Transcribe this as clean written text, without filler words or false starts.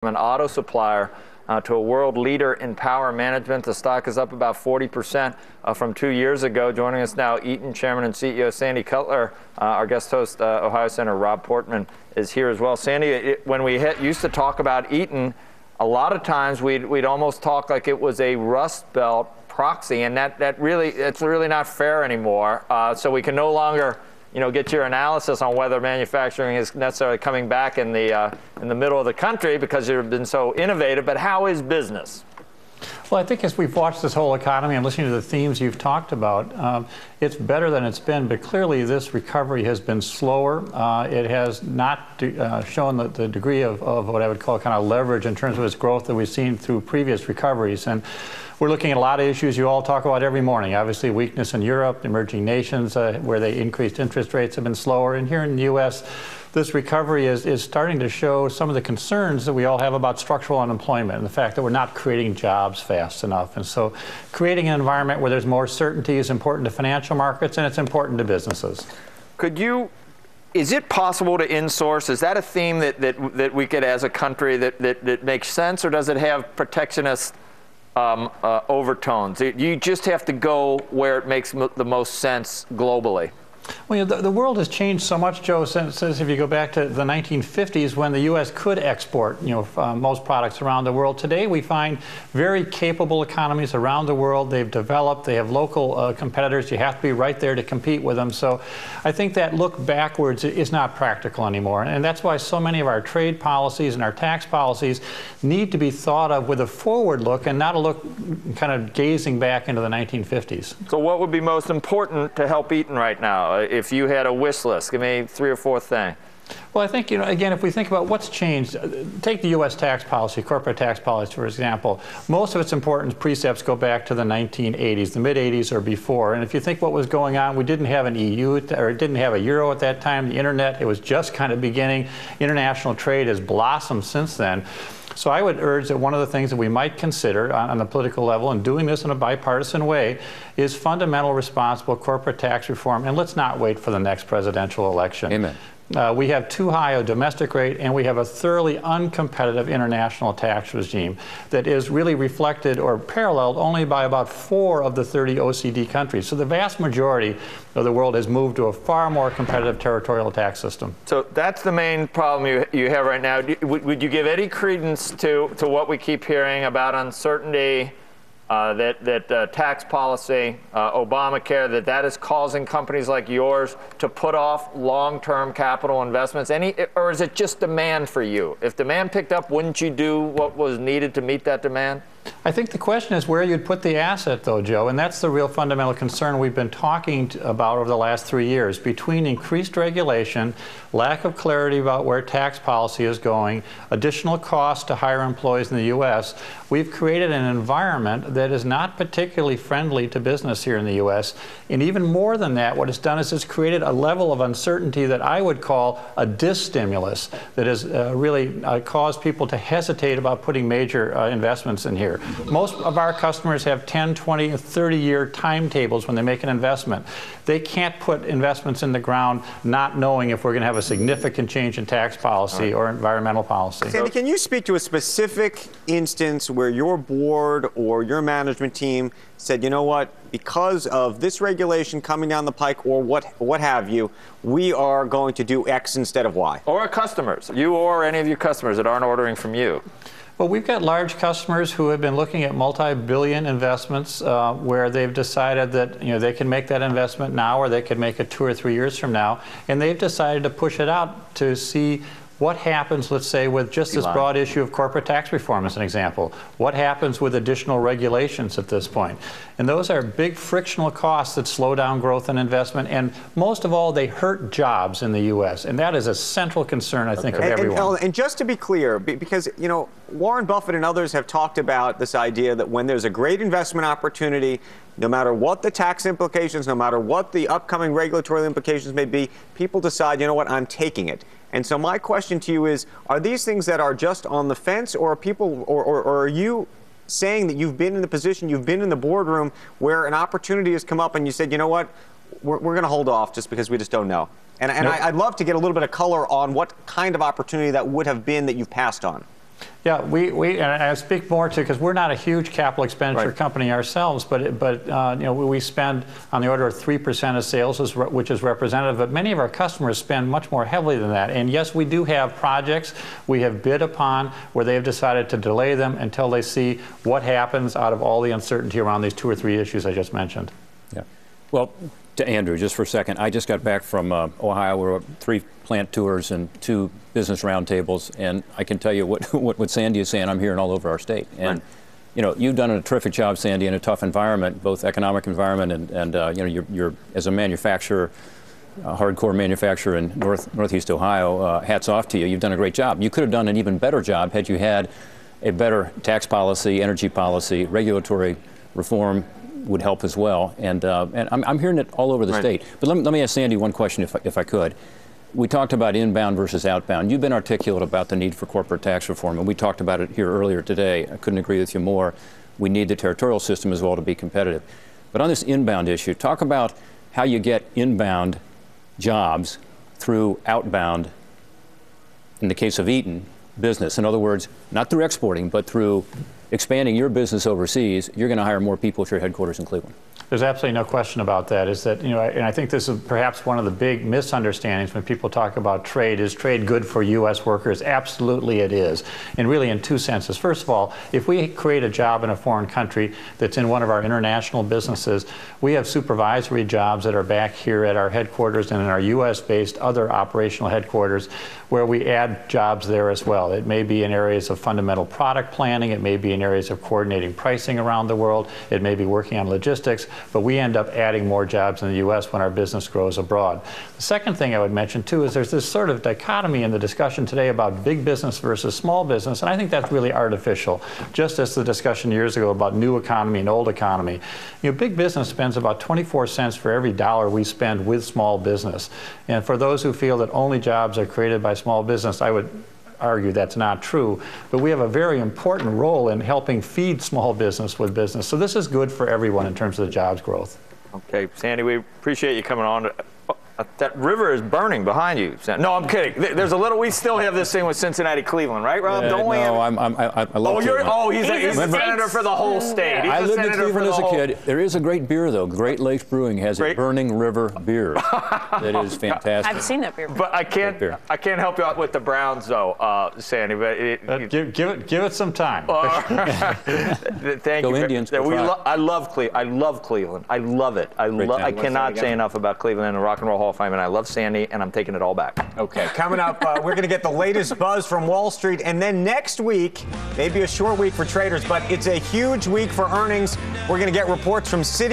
an auto supplier to a world leader in power management. The stock is up about 40% from 2 years ago. Joining us now, Eaton Chairman and CEO Sandy Cutler. Our guest host, Ohio Senator Rob Portman, is here as well. Sandy, when we used to talk about Eaton, a lot of times we'd almost talk like it was a Rust Belt proxy, and it's really not fair anymore. So we can no longer, get your analysis on whether manufacturing is necessarily coming back in the middle of the country because you've been so innovative. But how is business? Well, I think as we've watched this whole economy and listening to the themes you've talked about, it's better than it's been. But clearly, this recovery has been slower. It has not shown the degree of what I would call kind of leverage in terms of its growth that we've seen through previous recoveries. And we're looking at a lot of issues you all talk about every morning. Obviously, weakness in Europe, emerging nations where they increased interest rates have been slower. And here in the U.S., this recovery is starting to show some of the concerns that we all have about structural unemployment and the fact that we're not creating jobs fast enough. And so creating an environment where there's more certainty is important to financial markets and it's important to businesses. Is it possible to insource? Is that a theme that we could, as a country, that makes sense, or does it have protectionist overtones? You just have to go where it makes the most sense globally. Well, the world has changed so much, Joe, since if you go back to the 1950s when the U.S. could export, most products around the world. Today, we find very capable economies around the world. They've developed. They have local competitors. You have to be right there to compete with them. So I think that look backwards is not practical anymore. And that's why so many of our trade policies and our tax policies need to be thought of with a forward look and not a look kind of gazing back into the 1950s. So what would be most important to help Eaton right now? If you had a wish list, give me 3 or 4 things. Well, I think, again, if we think about what's changed, take the U.S. tax policy, corporate tax policy, for example. Most of its important precepts go back to the 1980s, the mid-80s or before. And if you think what was going on, we didn't have an EU, or didn't have a euro at that time. The internet, it was just kind of beginning. International trade has blossomed since then. So I would urge that one of the things that we might consider on the political level, and doing this in a bipartisan way, is fundamental responsible corporate tax reform. And let's not wait for the next presidential election. Amen. We have too high a domestic rate, and we have a thoroughly uncompetitive international tax regime that is really reflected or paralleled only by about 4 of the 30 OECD countries. So the vast majority of the world has moved to a far more competitive territorial tax system. So that's the main problem you have right now. Would you give any credence to what we keep hearing about uncertainty, that tax policy, Obamacare, that is causing companies like yours to put off long-term capital investments? Or is it just demand for you? If demand picked up, wouldn't you do what was needed to meet that demand? I think the question is where you'd put the asset, though, Joe, and that's the real fundamental concern we've been talking about over the last 3 years. Between increased regulation, lack of clarity about where tax policy is going, additional costs to hire employees in the U.S., we've created an environment that is not particularly friendly to business here in the U.S. And even more than that, what it's done is it's created a level of uncertainty that I would call a disstimulus that has really caused people to hesitate about putting major investments in here. Most of our customers have 10, 20, 30-year timetables when they make an investment. They can't put investments in the ground not knowing if we're going to have a significant change in tax policy or environmental policy. Sandy, can you speak to a specific instance where your board or your management team said, you know what, because of this regulation coming down the pike or what have you, we are going to do X instead of Y? Or customers, you or any of your customers that aren't ordering from you. Well, we've got large customers who have been looking at multi-billion investments where they've decided that they can make that investment now or they could make it 2 or 3 years from now, and they've decided to push it out to see what happens, let's say, with just this broad issue of corporate tax reform as an example. What happens with additional regulations at this point? And those are big frictional costs that slow down growth and investment, and most of all, they hurt jobs in the U.S., and that is a central concern, I think, of everyone. And just to be clear, because, Warren Buffett and others have talked about this idea that when there's a great investment opportunity, no matter what the tax implications, no matter what the upcoming regulatory implications may be, people decide, you know what, I'm taking it. And so my question to you is, are these things that are just on the fence, or are people, or are you saying that you've been in the position, you've been in the boardroom where an opportunity has come up and you said, you know what, we're going to hold off just because we just don't know? And I'd love to get a little bit of color on what kind of opportunity that would have been that you've passed on. Yeah, and I speak more to, because we're not a huge capital expenditure company ourselves, but you know, we spend on the order of 3% of sales, which is representative. But many of our customers spend much more heavily than that. And yes, we do have projects we have bid upon where they have decided to delay them until they see what happens out of all the uncertainty around these 2 or 3 issues I just mentioned. Yeah. Well, to Andrew, just for a second, I just got back from Ohio. We were 3 plant tours and 2 business roundtables, and I can tell you what Sandy is saying. I'm hearing all over our state, and you know, you've done a terrific job, Sandy, in a tough environment, both economic environment and you know, you're as a manufacturer, a hardcore manufacturer in Northeast Ohio. Hats off to you. You've done a great job. You could have done an even better job had you had a better tax policy, energy policy, regulatory reform would help as well, and I'm hearing it all over the state. But let me ask Sandy one question, if I could. We talked about inbound versus outbound. You've been articulate about the need for corporate tax reform, and we talked about it here earlier today. I couldn't agree with you more. We need the territorial system as well to be competitive. But on this inbound issue, talk about how you get inbound jobs through outbound, in the case of Eaton, business. In other words, not through exporting, but through expanding your business overseas. You're going to hire more people at your headquarters in Cleveland. There's absolutely no question about that. Is that, you know, and I think this is perhaps one of the big misunderstandings when people talk about trade. Is trade good for U.S. workers? Absolutely it is, and really in 2 senses. First of all, if we create a job in a foreign country that's in one of our international businesses, we have supervisory jobs that are back here at our headquarters and in our U.S.-based other operational headquarters, where we add jobs there as well. It may be in areas of fundamental product planning. It may be in areas of coordinating pricing around the world. It may be working on logistics. But we end up adding more jobs in the U.S. when our business grows abroad. The second thing I would mention, too, is there's this sort of dichotomy in the discussion today about big business versus small business, and I think that's really artificial, just as the discussion years ago about new economy and old economy. You know, big business spends about 24 cents for every dollar we spend with small business. And for those who feel that only jobs are created by small business, I would argue that's not true, but we have a very important role in helping feed small business with business. So this is good for everyone in terms of the jobs growth. Okay, Sandy, we appreciate you coming on. That river is burning behind you. No, I'm kidding. There's a little. We still have this thing with Cincinnati, Cleveland, right, Rob? Don't we? No, I love Cleveland. He's a senator for the whole state. I lived in Cleveland as a kid. There is a great beer, though. Great Lakes Brewing has a Burning River beer that is fantastic. I've seen that beer. But I can't help you out with the Browns, though, Sandy. But give it some time. Thank Go you. Indians. I love Cleveland. I love it. I cannot say enough about Cleveland and Rock and Roll Hall of Fame, and I love Sandy, and I'm taking it all back. Okay, coming up, we're going to get the latest buzz from Wall Street, and then next week, maybe a short week for traders, but it's a huge week for earnings. We're going to get reports from Citi.